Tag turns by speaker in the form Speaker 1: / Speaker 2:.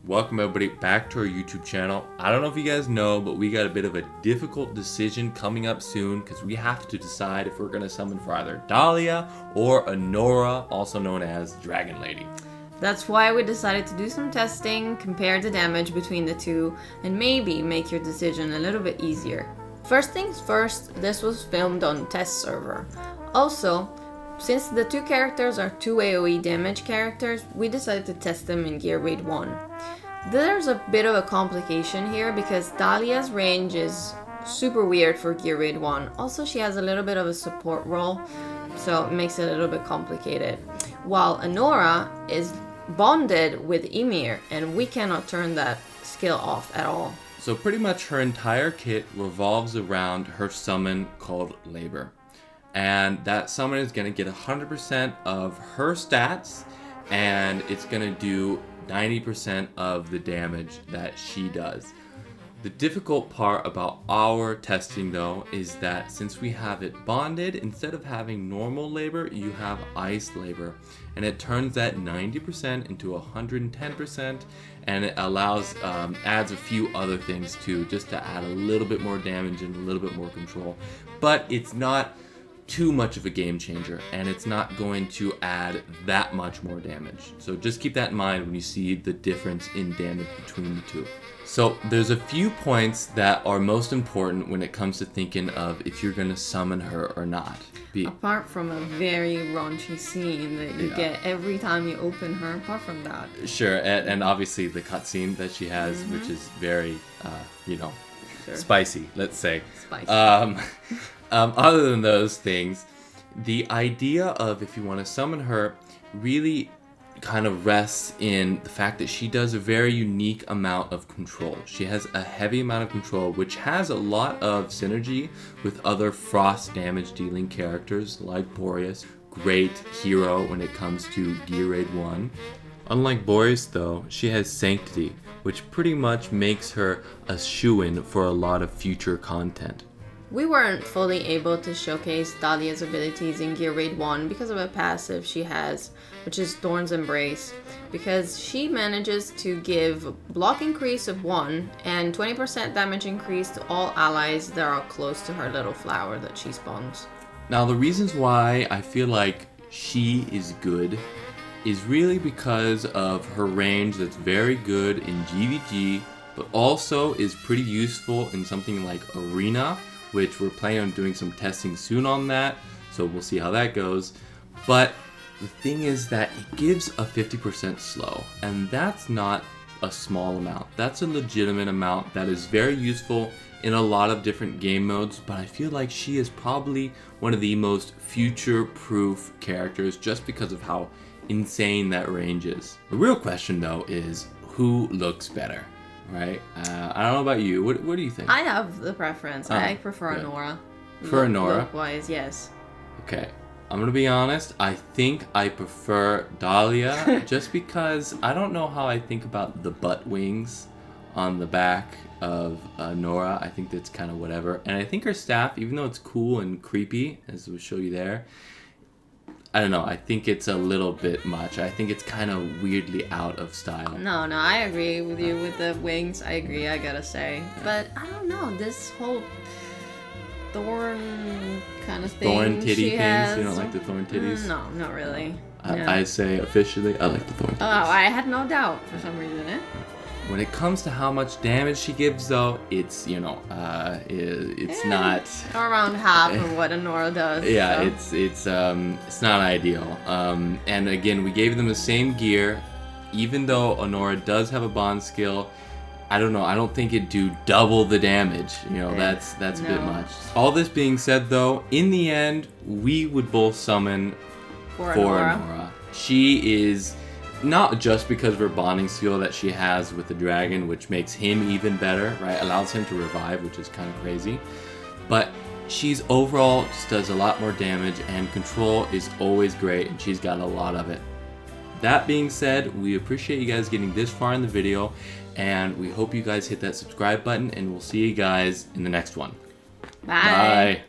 Speaker 1: Welcome everybody back to our YouTube channel. I don't know if you guys know, but we got a bit of a difficult decision coming up soon because we have to decide if we're going to summon for either Dahlia or Anora, also known as Dragon Lady.
Speaker 2: That's why we decided to do some testing, compare the damage between the two, and maybe make your decision a little bit easier. First things first, this was filmed on test server. Also, since the two characters are two AoE damage characters, we decided to test them in Gear Raid 1. There's a bit of a complication here because Dahlia's range is super weird for Gear Raid 1. Also, she has a little bit of a support role, so it makes it a little bit complicated. While Anora is bonded with Ymir, and we cannot turn that skill off at all.
Speaker 1: So pretty much her entire kit revolves around her summon called Labor. And that summon is going to get 100% of her stats, and it's going to do 90% of the damage that she does. The difficult part about our testing though is that since we have it bonded, instead of having normal labor, you have ice labor. And it turns that 90% into 110%, and it allows, adds a few other things too, just to add a little bit more damage and a little bit more control. But it's not too much of a game changer, and it's not going to add that much more damage. So just keep that in mind when you see the difference in damage between the two. So there's a few points that are most important when it comes to thinking of if you're going to summon her or not.
Speaker 2: Apart from a very raunchy scene that you get every time you open her, apart from that.
Speaker 1: Sure, and obviously the cutscene that she has, which is very, spicy, let's say.
Speaker 2: Spicy.
Speaker 1: Other than those things, the idea of if you want to summon her really kind of rests in the fact that she does a very unique amount of control. She has a heavy amount of control, which has a lot of synergy with other frost damage dealing characters like Boreas, great hero when it comes to Gear Raid 1. Unlike Boreas though, she has Sanctity, which pretty much makes her a shoo-in for a lot of future content.
Speaker 2: We weren't fully able to showcase Dahlia's abilities in Gear Raid 1 because of a passive she has, which is Thorn's Embrace, because she manages to give block increase of 1 and 20% damage increase to all allies that are close to her little flower that she spawns.
Speaker 1: Now the reasons why I feel like she is good is really because of her range that's very good in GVG, but also is pretty useful in something like Arena, which we're planning on doing some testing soon on that, so we'll see how that goes. But the thing is that it gives a 50% slow, and that's not a small amount. That's a legitimate amount that is very useful in a lot of different game modes, but I feel like she is probably one of the most future-proof characters just because of how insane that range is. The real question though is who looks better? Right? I don't know about you. What do you think?
Speaker 2: I have the preference. I prefer Anora.
Speaker 1: For Anora?
Speaker 2: Look-wise, yes.
Speaker 1: Okay. I'm going to be honest. I think I prefer Dahlia just because I don't know how I think about the butt wings on the back of Anora. I think that's kind of whatever. And I think her staff, even though it's cool and creepy, as we'll show you there, I don't know, I think it's a little bit much. I think it's kind of weirdly out of style.
Speaker 2: No, I agree with you with the wings. I agree, I gotta say. Yeah. But I don't know, this whole thorn kind of thing.
Speaker 1: Thorn titty things? You don't like the thorn titties?
Speaker 2: No, not really.
Speaker 1: I say officially, I like the thorn titties.
Speaker 2: Oh, I had no doubt for some reason, eh?
Speaker 1: When it comes to how much damage she gives, though, it's, it's not
Speaker 2: around half of what Anora does.
Speaker 1: Yeah,
Speaker 2: so.
Speaker 1: it's not ideal. And again, we gave them the same gear, even though Anora does have a bond skill. I don't know. I don't think it'd do double the damage. That's a bit much. All this being said, though, in the end, we would both summon for Anora. She is. Not just because of her bonding skill that she has with the dragon, which makes him even better, right? Allows him to revive, which is kind of crazy. But she's overall just does a lot more damage, and control is always great, and she's got a lot of it. That being said, we appreciate you guys getting this far in the video, and we hope you guys hit that subscribe button, and we'll see you guys in the next one.
Speaker 2: Bye.
Speaker 1: Bye.